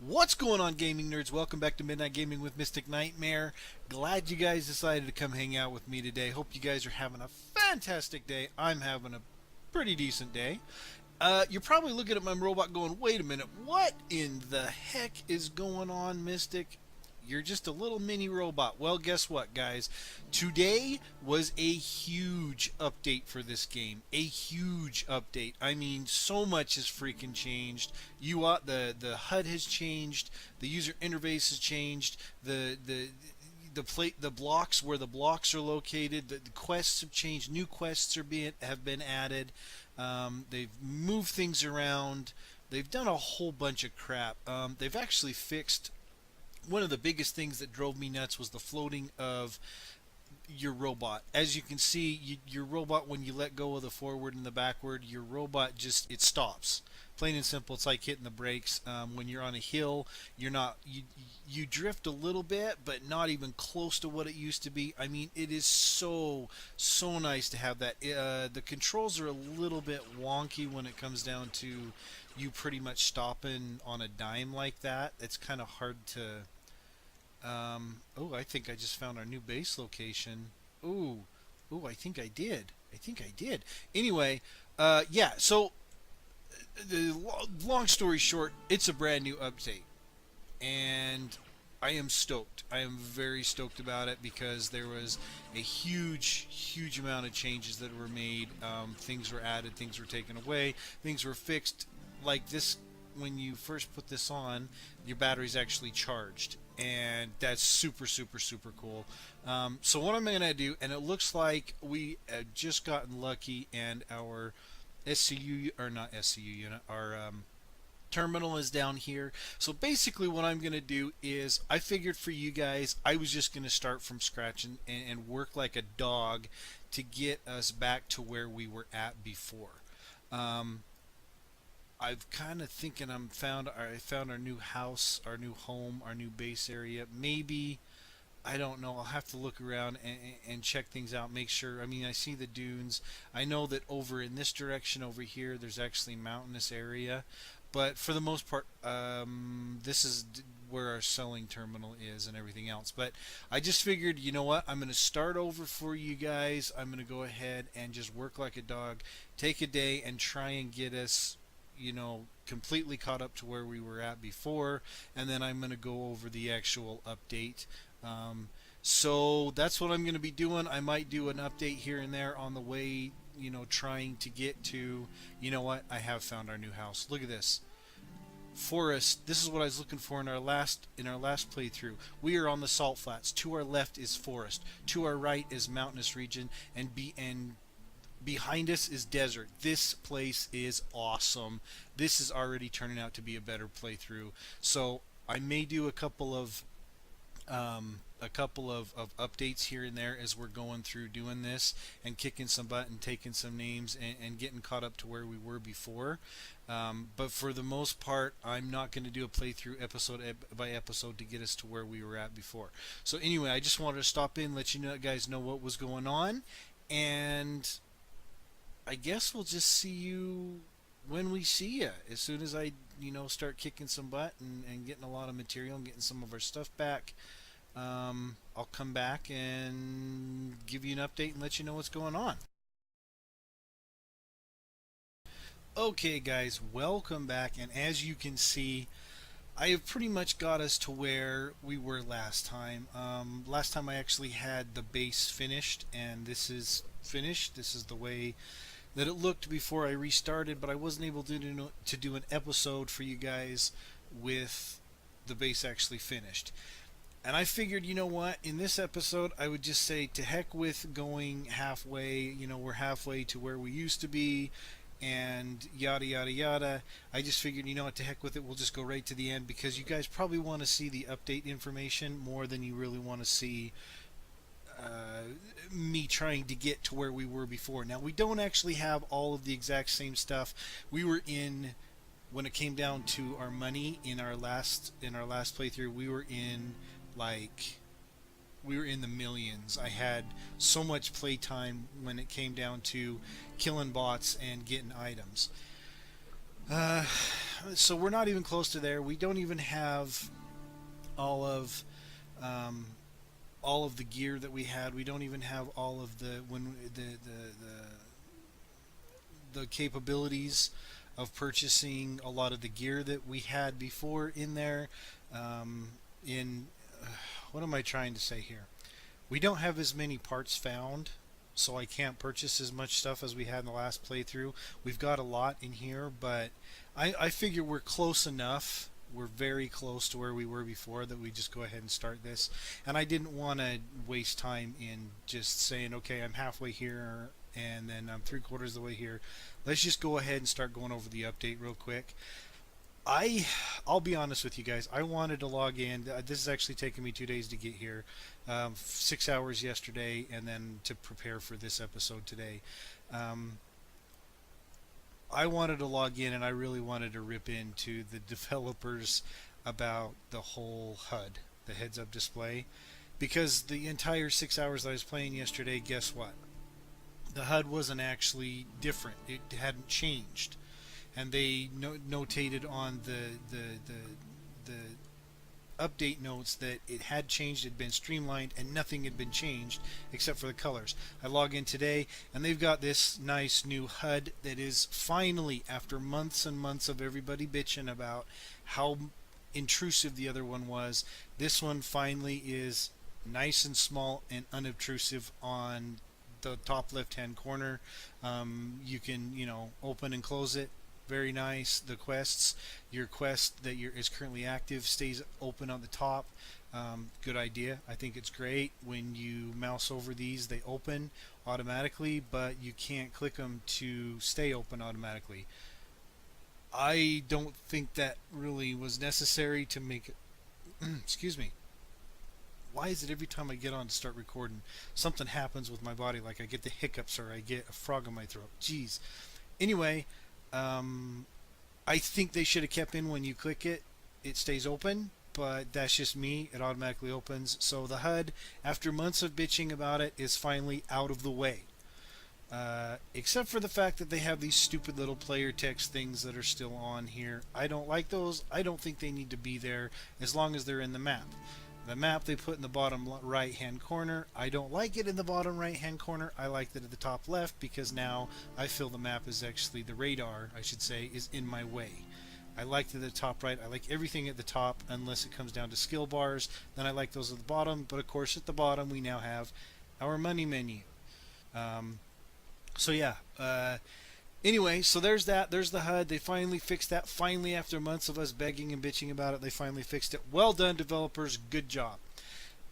What's going on, gaming nerds? Welcome back to Midnight Gaming with Mystic Nightmare. Glad you guys decided to come hang out with me today. Hope you guys are having a fantastic day. I'm having a pretty decent day. You're probably looking at my robot going, wait a minute, what in the heck is going on, Mystic? You're just a little mini robot. Well, guess what, guys? Today was a huge update for this game. A huge update. I mean, so much has freaking changed. The HUD has changed. The user interface has changed. The blocks where the blocks are located. The quests have changed. New quests have been added. They've moved things around. They've done a whole bunch of crap. They've actually fixed one of the biggest things that drove me nuts was the floating of your robot. As you can see, your robot, when you let go of the forward and the backward, your robot just it stops. Plain and simple, it's like hitting the brakes. When you're on a hill, you're not you drift a little bit, but not even close to what it used to be. I mean, it is so nice to have that. The controls are a little bit wonky when it comes down to you pretty much stopping on a dime like that. It's kind of hard to oh, I think I just found our new base location. Ooh, ooh, I think I did. I think I did. Anyway, yeah. So, the long story short, it's a brand new update, and I am stoked. I am very stoked about it because there was a huge amount of changes that were made. Things were added, things were taken away, things were fixed. Like this, when you first put this on, your battery's actually charged, and that's super cool. So what I'm gonna do, and it looks like we have just gotten lucky, and our SCU or not SCU unit, our terminal is down here. So basically what I'm going to do is I figured for you guys I was just going to start from scratch and work like a dog to get us back to where we were at before. Um, I've kind of thinking I found our new house, our new home, our new base area. Maybe I don't know. I'll have to look around and check things out. Make sure. I mean, I see the dunes. I know that over in this direction over here, there's actually mountainous area. But for the most part, this is where our selling terminal is and everything else. But I just figured, you know what? I'm going to start over for you guys. I'm going to go ahead and just work like a dog, take a day, and try and get us, completely caught up to where we were at before. And then I'm going to go over the actual update. So that's what I'm going to be doing. I might do an update here and there on the way, trying to get to, you know what? I have found our new house. Look at this. Forest. This is what I was looking for in our last playthrough. We are on the salt flats. To our left is forest. To our right is mountainous region, and behind us is desert. This place is awesome. This is already turning out to be a better playthrough. So I may do a couple of updates here and there as we're going through doing this and kicking some butt and taking some names and getting caught up to where we were before. But for the most part, I'm not going to do a playthrough episode by episode to get us to where we were at before. So anyway, I just wanted to stop in, let you guys know what was going on, and I guess we'll just see you when we see you. As soon as I, start kicking some butt and getting a lot of material and getting some of our stuff back, I'll come back and give you an update and let you know what's going on. Okay, guys, welcome back. And as you can see, I have pretty much got us to where we were last time. Last time I actually had the base finished, and this is finished. This is the way that it looked before I restarted, but I wasn't able to do an episode for you guys with the base actually finished. And I figured, you know what, in this episode, I would just say to heck with going halfway. We're halfway to where we used to be, and yada yada yada. I just figured, you know what, to heck with it, we'll just go right to the end because you guys probably want to see the update information more than you really want to see me trying to get to where we were before. Now, we don't actually have all of the exact same stuff. We were in, when it came down to our money in our last playthrough, we were in the millions. I had so much playtime when it came down to killing bots and getting items. So we're not even close to there. We don't even have all of um, all of the gear that we had. We don't even have all of the capabilities of purchasing a lot of the gear that we had before in there. Um, in what am I trying to say here? We don't have as many parts found, so I can't purchase as much stuff as we had in the last playthrough. We've got a lot in here, but I figure we're close enough. We're very close to where we were before that we just go ahead and start this. And I didn't want to waste time in just saying, okay, I'm halfway here and then I'm three-quarters of the way here. Let's just go ahead and start going over the update real quick. I I'll be honest with you guys. I wanted to log in. This is actually taking me 2 days to get here. 6 hours yesterday, and then to prepare for this episode today. Um, I wanted to log in, and I really wanted to rip into the developers about the whole HUD, the heads-up display, because the entire 6 hours that I was playing yesterday, guess what? The HUD wasn't actually different. It hadn't changed, and they notated on the update notes that it had changed, it had been streamlined, and nothing had been changed except for the colors. I log in today, and they've got this nice new HUD that is finally, after months and months of everybody bitching about how intrusive the other one was, this one finally is nice and small and unobtrusive on the top left hand corner. You can, open and close it. Very nice. The quests, your quest that is currently active stays open on the top. Good idea. I think it's great. When you mouse over these, they open automatically, but you can't click them to stay open automatically. I don't think that really was necessary to make it. Excuse me. Why is it every time I get on to start recording, something happens with my body, like I get the hiccups or I get a frog in my throat? Jeez. Anyway, um, I think they should have kept in when you click it, it stays open, but that's just me. It automatically opens. So the HUD, after months of bitching about it, is finally out of the way. Except for the fact that they have these stupid little player text things that are still on here. I don't like those. I don't think they need to be there as long as they're in the map. The map they put in the bottom right hand corner. I don't like it in the bottom right hand corner. I like it at the top left because now I feel the map is actually, the radar, I should say, is in my way. I like it at the top right. I like everything at the top unless it comes down to skill bars. Then I like those at the bottom. But of course at the bottom we now have our money menu. Um, so yeah. Anyway, so there's that. There's the HUD. They finally fixed that. Finally, after months of us begging and bitching about it, they finally fixed it. Well done, developers. Good job.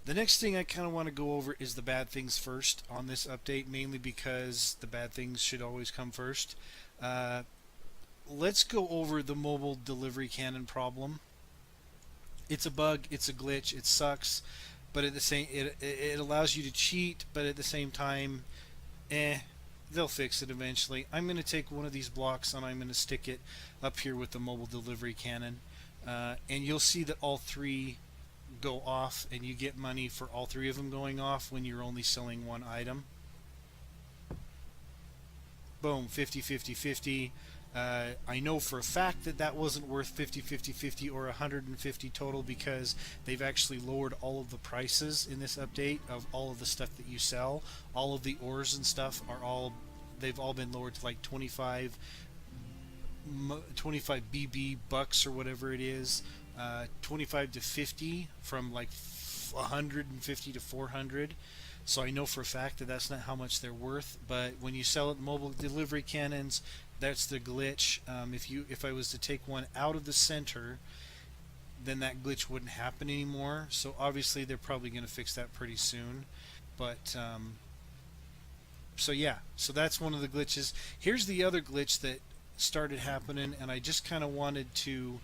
The next thing I kind of want to go over is the bad things first on this update, mainly because the bad things should always come first. Uh, let's go over the mobile delivery cannon problem. It's a bug. It's a glitch. It sucks, but at the same, it allows you to cheat, but at the same time, eh, they'll fix it eventually. I'm going to take one of these blocks and I'm going to stick it up here with the mobile delivery cannon. And you'll see that all three go off and you get money for all three of them going off when you're only selling one item. Boom, 50, 50, 50. I know for a fact that that wasn't worth 50, 50, 50 or 150 total because they've actually lowered all of the prices in this update of all of the stuff that you sell. All of the ores and stuff they've all been lowered to like 25 BB bucks or whatever it is. 25 to 50 from like 150 to 400. So I know for a fact that that's not how much they're worth. But when you sell it mobile delivery cannons, that's the glitch. If I was to take one out of the center, then that glitch wouldn't happen anymore. So obviously they're probably going to fix that pretty soon. But so yeah, so that's one of the glitches. Here's the other glitch that started happening, and I just kind of wanted to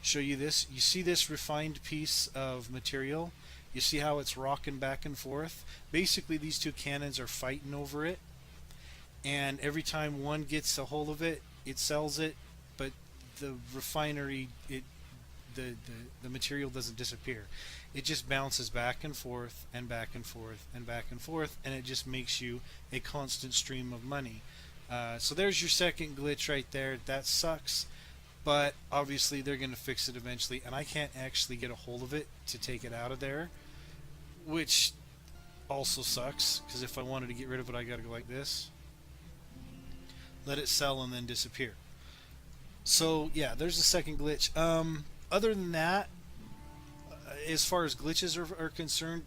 show you this. You see this refined piece of material? You see how it's rocking back and forth? Basically, these two cannons are fighting over it, and every time one gets a hold of it, it sells it, but the refinery, the material doesn't disappear. It just bounces back and forth and back and forth and back and forth, and it just makes you a constant stream of money. So there's your second glitch right there. That sucks. but obviously they're going to fix it eventually, and I can't actually get a hold of it to take it out of there, which also sucks because if I wanted to get rid of it, I got to go like this, let it sell, and then disappear. So yeah, there's a second glitch. Other than that, as far as glitches are concerned,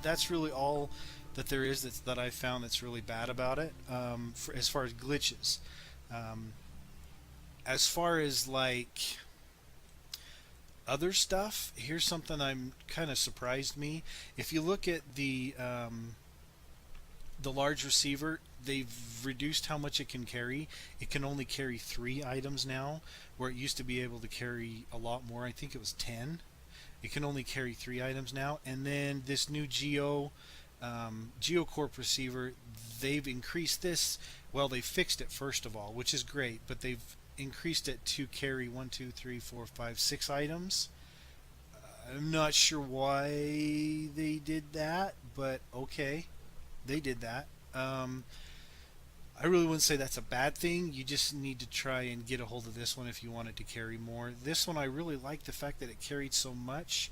that's really all that there is that I found that's really bad about it. As far as glitches, um, as far as like other stuff, here's something I'm kind of surprised me. If you look at the large receiver, they've reduced how much it can carry. It can only carry 3 items now, where it used to be able to carry a lot more. I think it was 10. It can only carry 3 items now. And then this new GeoCorp receiver, they've increased this. Well, they fixed it first of all, which is great, but they've increased it to carry 1, 2, 3, 4, 5, 6 items. I'm not sure why they did that, but okay, they did that. I really wouldn't say that's a bad thing. You just need to try and get a hold of this one if you want it to carry more. This one, I really like the fact that it carried so much,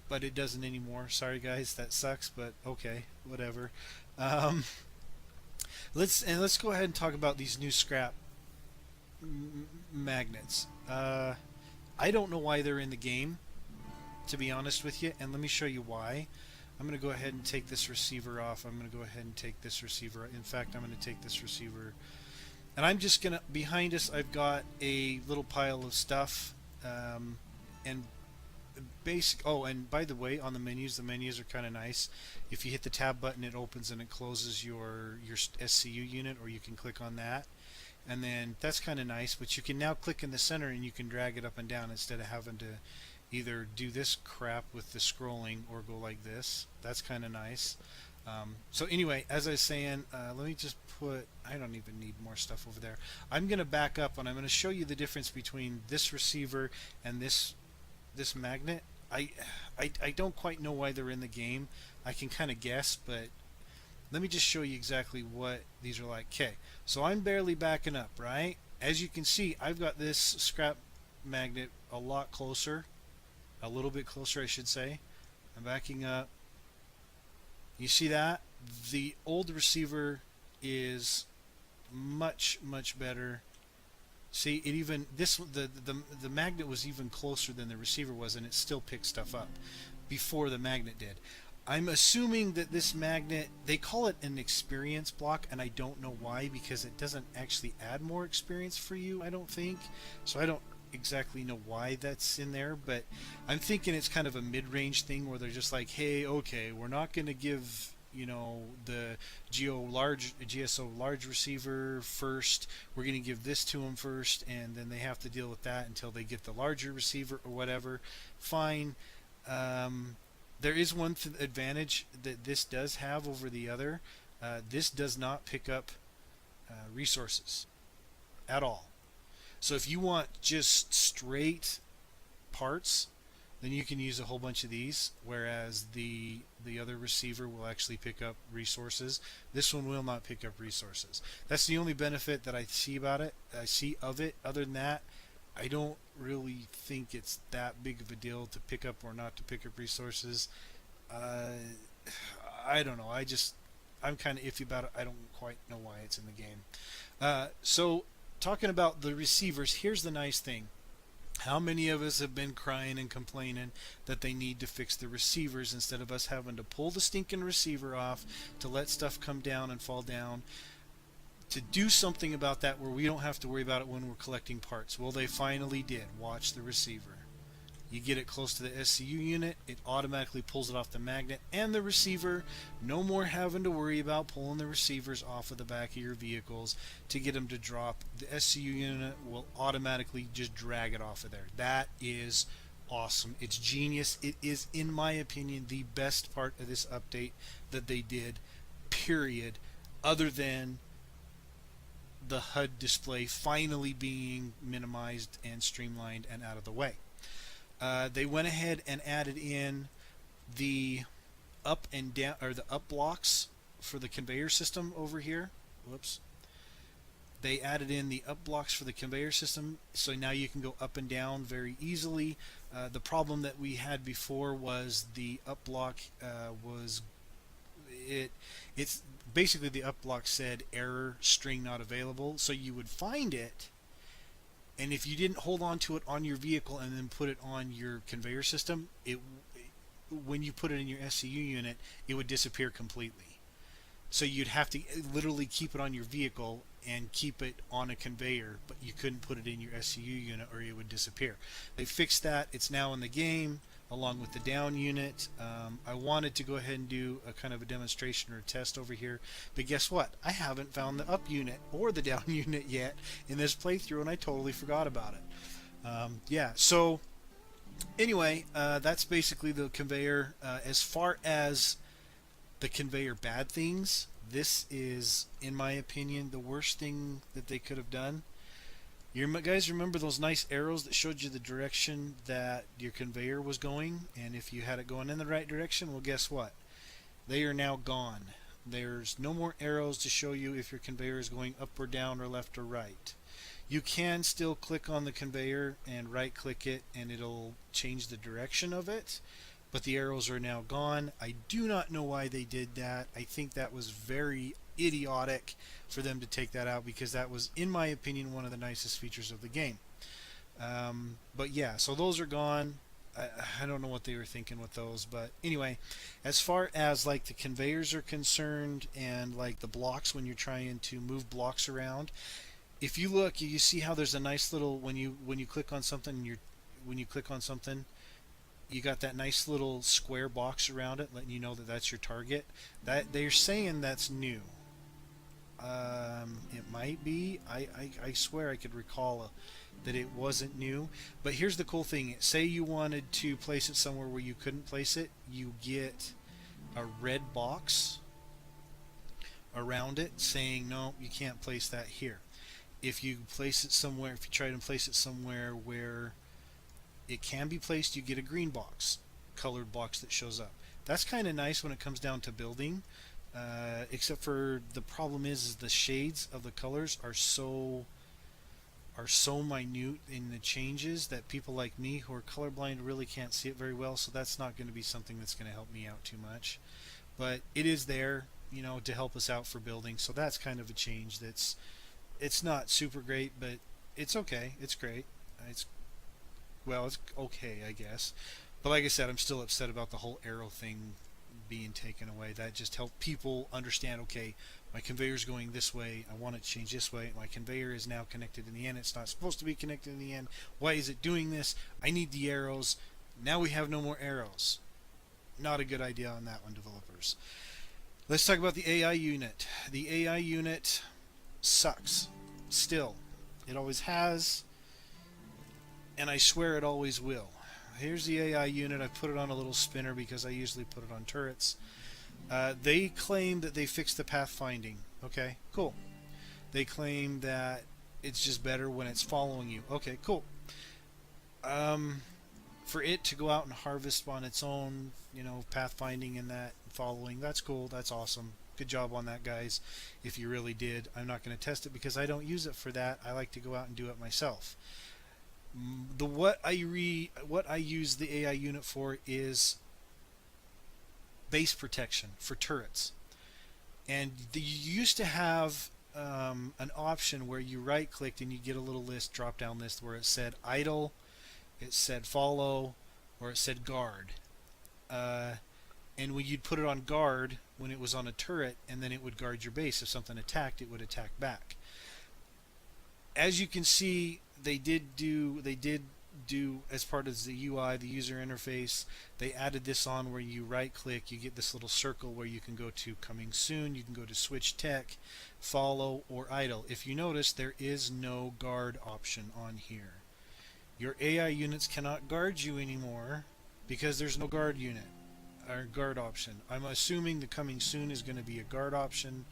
but it doesn't anymore. Sorry guys, that sucks, but okay, whatever. Um, let's go ahead and talk about these new scrap magnets. I don't know why they're in the game, to be honest with you, and let me show you why. I'm going to go ahead and take this receiver off. I'm going to go ahead and take this receiver. In fact, I'm going to take this receiver, and I'm just going to, behind us, I've got a little pile of stuff, and oh, and by the way, on the menus are kind of nice. If you hit the tab button, it opens and it closes your SCU unit, or you can click on that. And then that's kind of nice, but you can now click in the center and you can drag it up and down instead of having to either do this crap with the scrolling or go like this. That's kind of nice. So anyway, as I was saying, let me just put, I don't even need more stuff over there. I'm going to back up and I'm going to show you the difference between this receiver and this magnet. I don't quite know why they're in the game. I can kind of guess, but let me just show you exactly what these are like. Okay, so I'm barely backing up, right? As you can see, I've got this scrap magnet a lot closer, a little bit closer I should say. I'm backing up. You see that? The old receiver is much better. See, it even the magnet was even closer than the receiver was, and it still picked stuff up before the magnet did. I'm assuming that this magnet, they call it an experience block, and I don't know why, because it doesn't actually add more experience for you, I don't think. So I don't exactly know why that's in there, but I'm thinking it's kind of a mid-range thing where they're just like, hey, okay, we're not going to give, you know, the GSO large receiver first. We're going to give this to them first, and then they have to deal with that until they get the larger receiver or whatever. Fine. There is one advantage that this does have over the other. This does not pick up resources at all. So if you want just straight parts, then you can use a whole bunch of these, whereas the other receiver will actually pick up resources. This one will not pick up resources. That's the only benefit that I see about it. I see of it. Other than that, I don't really think it's that big of a deal to pick up or not to pick up resources. I don't know. I'm kind of iffy about it. I don't quite know why it's in the game. So talking about the receivers, here's the nice thing. How many of us have been crying and complaining that they need to fix the receivers instead of us having to pull the stinking receiver off to let stuff come down and fall down? To do something about that where we don't have to worry about it when we're collecting parts. Well, they finally did. Watch the receiver. You get it close to the SCU unit, it automatically pulls it off the magnet and the receiver. No more having to worry about pulling the receivers off of the back of your vehicles to get them to drop. The SCU unit will automatically just drag it off of there. That is awesome. It's genius. It is, in my opinion, the best part of this update that they did, period, other than the HUD display finally being minimized and streamlined and out of the way. They went ahead and added in the up and down, or the up blocks for the conveyor system over here. Whoops. They added in the up blocks for the conveyor system, so now you can go up and down very easily. The problem that we had before was the up block was it it's basically the up block said error string not available, so you would find it, and if you didn't hold on to it on your vehicle and then put it on your conveyor system, it when you put it in your SCU unit, it would disappear completely. So you'd have to literally keep it on your vehicle and keep it on a conveyor, but you couldn't put it in your SCU unit or it would disappear. They fixed that. It's now in the game along with the down unit. I wanted to go ahead and do a kind of a demonstration or a test over here, but guess what? I haven't found the up unit or the down unit yet in this playthrough, and I totally forgot about it. Yeah, so anyway, that's basically the conveyor. As far as the conveyor bad things, this is, in my opinion, the worst thing that they could have done. You guys remember those nice arrows that showed you the direction that your conveyor was going? And if you had it going in the right direction, well, guess what? They are now gone. There's no more arrows to show you if your conveyor is going up or down or left or right. You can still click on the conveyor and right click it and it'll change the direction of it, but the arrows are now gone. I do not know why they did that. I think that was very idiotic for them to take that out, because that was, in my opinion, one of the nicest features of the game. But yeah, so those are gone. I don't know what they were thinking with those, but anyway, as far as like the conveyors are concerned and like the blocks when you're trying to move blocks around, if you look, you see how there's a nice little, when you click on something, when you click on something, you got that nice little square box around it letting you know that that's your target. That they're saying that's new. It might be. I swear I could recall that it wasn't new. But here's the cool thing. Say you wanted to place it somewhere where you couldn't place it, you get a red box around it saying no, you can't place that here. If you place it somewhere, if you try to place it somewhere where it can be placed, you get a green box, colored box that shows up. That's kind of nice when it comes down to building, except for the problem is the shades of the colors are so minute in the changes that people like me who are colorblind really can't see it very well, so that's not going to be something that's going to help me out too much. But it is there, you know, to help us out for building, so that's kind of a change that's, it's not super great, but it's okay. It's great. It's, well, it's okay, I guess. But like I said, I'm still upset about the whole arrow thing being taken away. That just helped people understand, okay, my conveyor's going this way, I want it to change this way, my conveyor is now connected in the end, it's not supposed to be connected in the end, why is it doing this, I need the arrows, now we have no more arrows. Not a good idea on that one, developers. Let's talk about the AI unit. The AI unit sucks. Still. It always has, and I swear it always will. Here's the AI unit. I put it on a little spinner because I usually put it on turrets. They claim that they fixed the pathfinding. Okay, cool. They claim that it's just better when it's following you. Okay, cool. For it to go out and harvest on its own, you know, pathfinding and that following, that's cool. That's awesome. Good job on that, guys, if you really did. I'm not going to test it because I don't use it for that. I like to go out and do it myself. What I use the AI unit for is base protection for turrets. And you used to have an option where you right clicked and you get a little list, drop down list, where it said idle, it said follow, or it said guard. And when you'd put it on guard when it was on a turret, and then it would guard your base. If something attacked, it would attack back. As you can see, they did do as part of the UI, the user interface, they added this on where you right click, you get this little circle where you can go to coming soon, you can go to switch tech, follow, or idle. If you notice, there is no guard option on here. Your AI units cannot guard you anymore because there's no guard unit or guard option. I'm assuming the coming soon is going to be a guard option,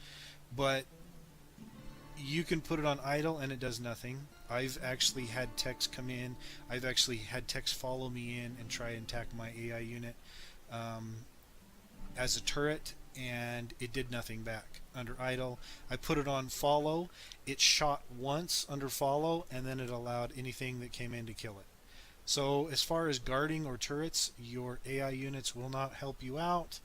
but you can put it on idle and it does nothing. I've actually had techs come in. I've actually had techs follow me in and try and attack my AI unit as a turret, and it did nothing back under idle. I put it on follow. It shot once under follow, and then it allowed anything that came in to kill it. So as far as guarding or turrets, your AI units will not help you out.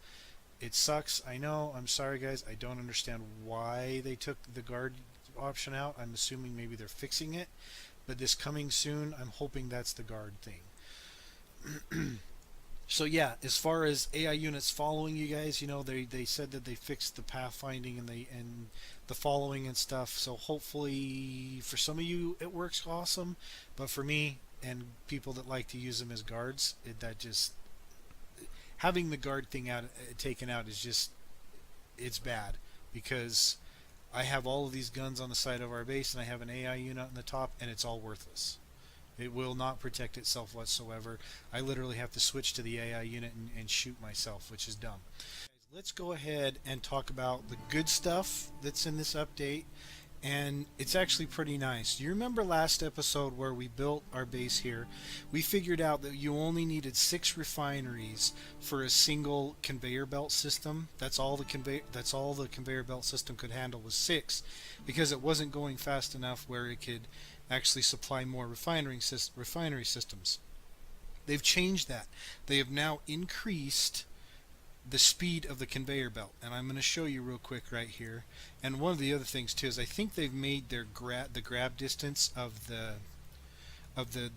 It sucks. I know. I'm sorry, guys. I don't understand why they took the guard option out. I'm assuming maybe they're fixing it. But this coming soon, I'm hoping that's the guard thing. So yeah, as far as AI units following you guys, they said that they fixed the pathfinding and the following and stuff. So hopefully for some of you it works awesome, but for me and people that like to use them as guards, that just having the guard thing out taken out is just it's bad because I have all of these guns on the side of our base and I have an AI unit on the top and it's all worthless. It will not protect itself whatsoever. I literally have to switch to the AI unit and shoot myself, which is dumb. Let's go ahead and talk about the good stuff that's in this update. And it's actually pretty nice. Do you remember last episode where we built our base here? We figured out that you only needed 6 refineries for a single conveyor belt system. That's all the conveyor belt system could handle was 6, because it wasn't going fast enough where it could actually supply more refinery systems. They've changed that. They have now increased the speed of the conveyor belt, and I'm going to show you real quick right here. And one of the other things too is I think they've made their grab distance of the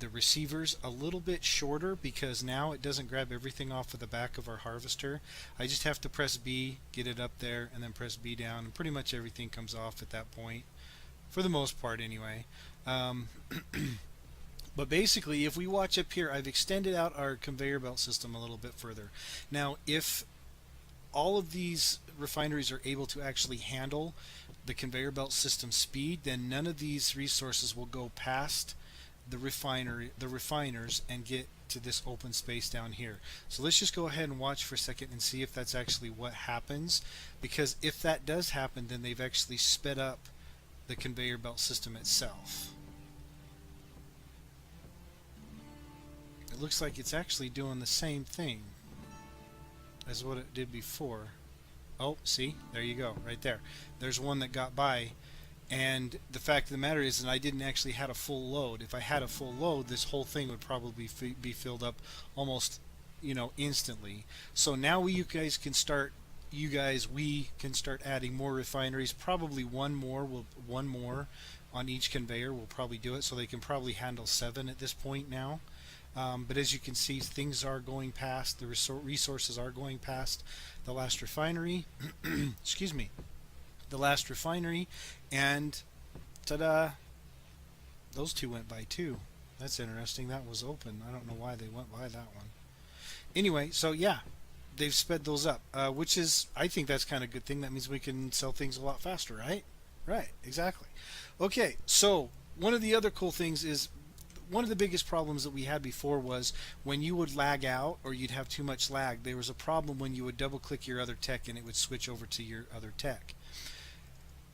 receivers a little bit shorter, because now it doesn't grab everything off of the back of our harvester. I just have to press B, get it up there, and then press B down, and pretty much everything comes off at that point, for the most part anyway. But basically, if we watch up here, I've extended out our conveyor belt system a little bit further. Now, if all of these refineries are able to actually handle the conveyor belt system speed, then none of these resources will go past the refiners and get to this open space down here. So let's just go ahead and watch for a second and see if that's actually what happens, because if that does happen, then they've actually sped up the conveyor belt system itself. It looks like it's actually doing the same thing as what it did before. Oh, see? There you go, right there. There's one that got by, and the fact of the matter is that I didn't actually have a full load. If I had a full load, this whole thing would probably be filled up almost, instantly. So now we can start adding more refineries. Probably one more on each conveyor will probably do it, so they can probably handle 7 at this point now. But as you can see, things are going past, the resources are going past the last refinery. Excuse me. The last refinery, and ta-da! Those 2 went by too. That's interesting. That was open. I don't know why they went by that one. Anyway, so yeah, they've sped those up, which is, I think that's kind of a good thing. That means we can sell things a lot faster, right? Right, exactly. Okay, so one of the other cool things is, one of the biggest problems that we had before was when you would lag out or you'd have too much lag. There was a problem when you would double click your other tech and it would switch over to your other tech.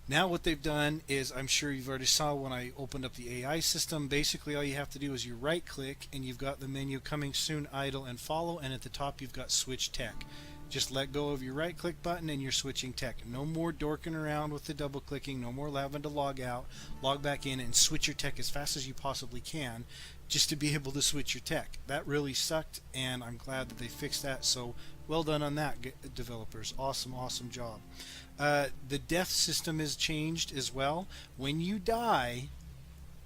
Now what they've done is, I'm sure you've already saw when I opened up the AI system, basically all you have to do is you right click and you've got the menu coming soon, idle, and follow, and at the top you've got switch tech. Just let go of your right click button and you're switching tech. No more dorking around with the double clicking, no more having to log out, log back in and switch your tech as fast as you possibly can just to be able to switch your tech. That really sucked, and I'm glad that they fixed that. So well done on that, developers. Awesome job. The death system is changed as well. When you die,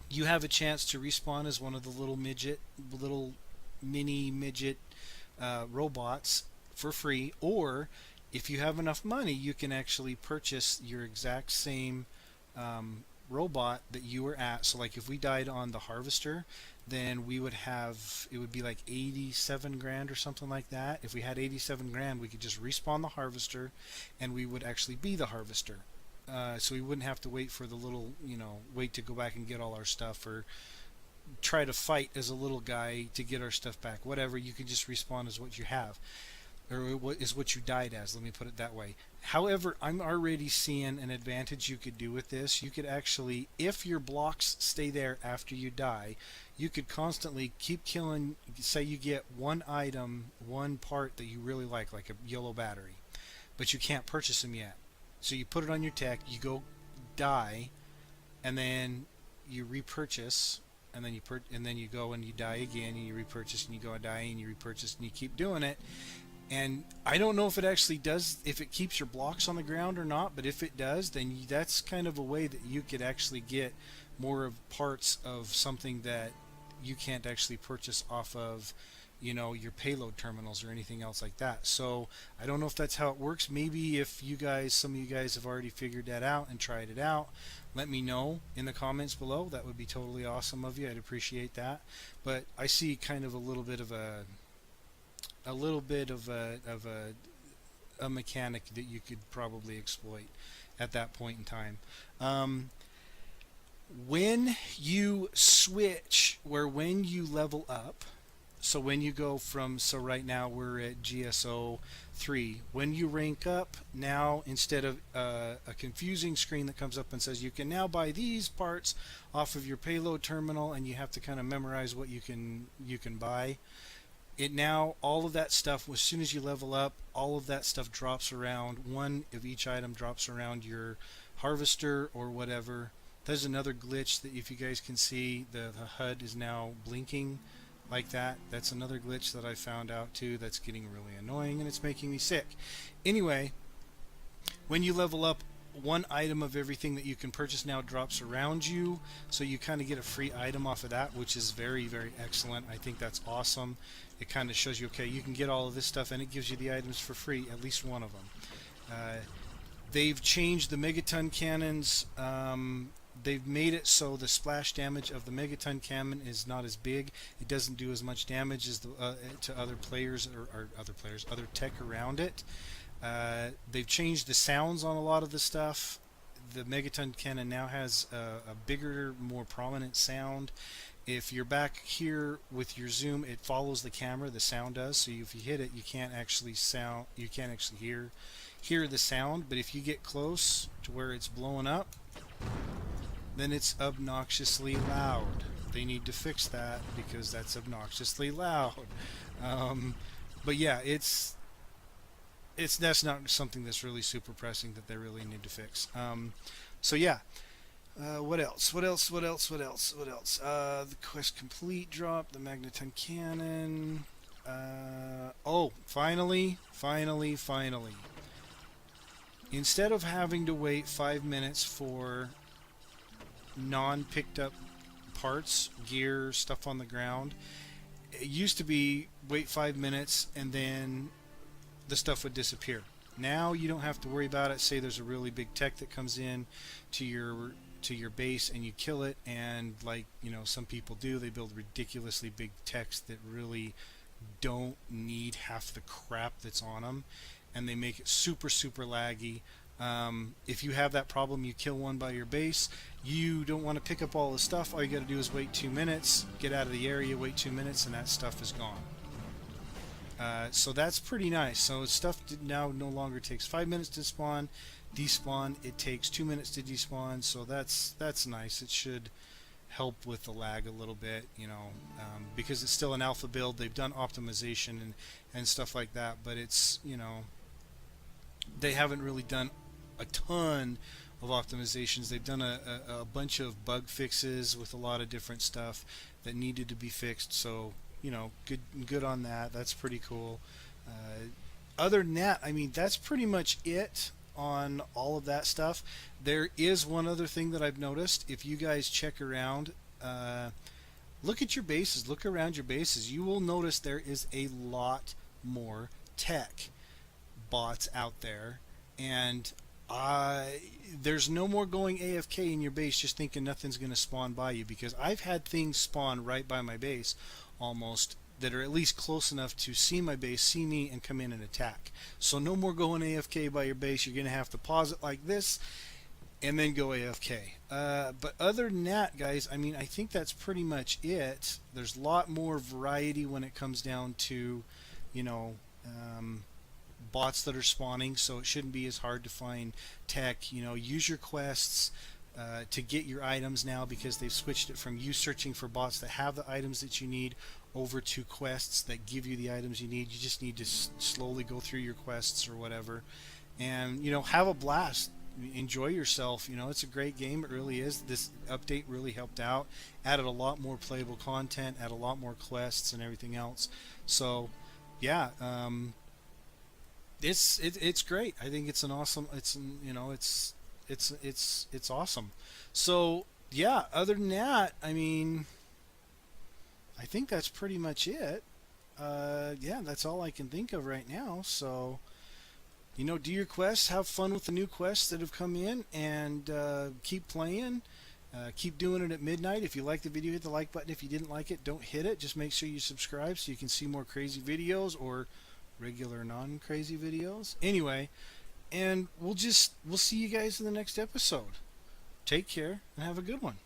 you have a chance to respawn as one of the little mini midget robots for free, or if you have enough money, you can actually purchase your exact same robot that you were at. So like if we died on the harvester, then we would have, it would be like 87 grand or something like that. If we had 87 grand, we could just respawn the harvester and we would actually be the harvester. So we wouldn't have to wait for the little, wait to go back and get all our stuff, or try to fight as a little guy to get our stuff back. Whatever, you can just respawn as what you have, or what is what you died as, let me put it that way. However, I'm already seeing an advantage you could do with this. You could actually, if your blocks stay there after you die, you could constantly keep killing. Say you get one item, one part that you really like a yellow battery. but you can't purchase them yet. So you put it on your tech, you go die, and then you repurchase, and then and then you go and you die again, and you repurchase, and you go and die, and you repurchase, and you keep doing it. And I don't know if it actually does, if it keeps your blocks on the ground or not, but if it does, then that's kind of a way that you could actually get more of parts of something that you can't actually purchase off of, your payload terminals or anything else like that. So I don't know if that's how it works. Maybe if some of you guys have already figured that out and tried it out, let me know in the comments below. That would be totally awesome of you. I'd appreciate that. But I see kind of a little bit of a mechanic that you could probably exploit at that point in time. When you switch, when you level up, so when you go from, so right now we're at GSO 3. When you rank up, now instead of a confusing screen that comes up and says you can now buy these parts off of your payload terminal, and you have to kind of memorize what you can buy. It now, all of that stuff, as soon as you level up, all of that stuff drops around. One of each item drops around your harvester or whatever. There's another glitch that if you guys can see, the HUD is now blinking like that. That's another glitch that I found out too that's getting really annoying, and it's making me sick. Anyway, when you level up, one item of everything that you can purchase now drops around you, so you kind of get a free item off of that, which is very, very excellent. I think that's awesome. It kind of shows you, okay, you can get all of this stuff, and it gives you the items for free, at least one of them. They've changed the megaton cannons. They've made it so the splash damage of the megaton cannon is not as big. It doesn't do as much damage as to other players or other tech around it. They've changed the sounds on a lot of the stuff. The megaton cannon now has a bigger, more prominent sound. If you're back here with your zoom, it follows the camera. The sound does. So if you hit it, you can't actually hear the sound. But if you get close to where it's blowing up, then it's obnoxiously loud. They need to fix that because that's obnoxiously loud. But yeah, that's not something that's really super pressing that they really need to fix. So yeah, what else? The quest complete drop, the magneton cannon. Oh, finally. Instead of having to wait 5 minutes for non-picked up parts, gear, stuff on the ground, it used to be wait 5 minutes and then the stuff would disappear. Now you don't have to worry about it. Say there's a really big tech that comes in to your base and you kill it, and like some people do, they build ridiculously big techs that really don't need half the crap that's on them, and they make it super laggy. If you have that problem, you kill one by your base, you don't want to pick up all the stuff, all you got to do is wait 2 minutes, get out of the area, wait 2 minutes, and that stuff is gone. So that's pretty nice. So stuff now no longer takes 5 minutes to spawn, despawn. It takes 2 minutes to despawn. So that's nice. It should help with the lag a little bit, because it's still an alpha build. They've done optimization and stuff like that, but it's they haven't really done a ton of optimizations. They've done a bunch of bug fixes with a lot of different stuff that needed to be fixed. So good on that. That's pretty cool. Other than that, I mean, that's pretty much it on all of that stuff. There is one other thing that I've noticed. If you guys check around, look at your bases, look around your bases, you will notice there is a lot more tech bots out there, and there's no more going AFK in your base just thinking nothing's going to spawn by you, because I've had things spawn right by my base almost that are at least close enough to see my base, see me, and come in and attack. So no more going AFK by your base. You're going to have to pause it like this and then go AFK. But other than that, guys, I mean, I think that's pretty much it. There's a lot more variety when it comes down to, bots that are spawning, so it shouldn't be as hard to find tech. Use your quests to get your items now, because they've switched it from you searching for bots that have the items that you need over to quests that give you the items you need. You just need to slowly go through your quests or whatever, and have a blast. Enjoy yourself. It's a great game. It really is. This update really helped out. Added a lot more playable content. Added a lot more quests and everything else. So, yeah, it's great. I think it's an awesome. It's awesome. So yeah. Other than that, I mean, I think that's pretty much it. Yeah, that's all I can think of right now. So, do your quests, have fun with the new quests that have come in, and keep playing. Keep doing it at midnight. If you like the video, hit the like button. If you didn't like it, don't hit it. Just make sure you subscribe so you can see more crazy videos or regular non-crazy videos. Anyway, and we'll see you guys in the next episode. Take care and have a good one.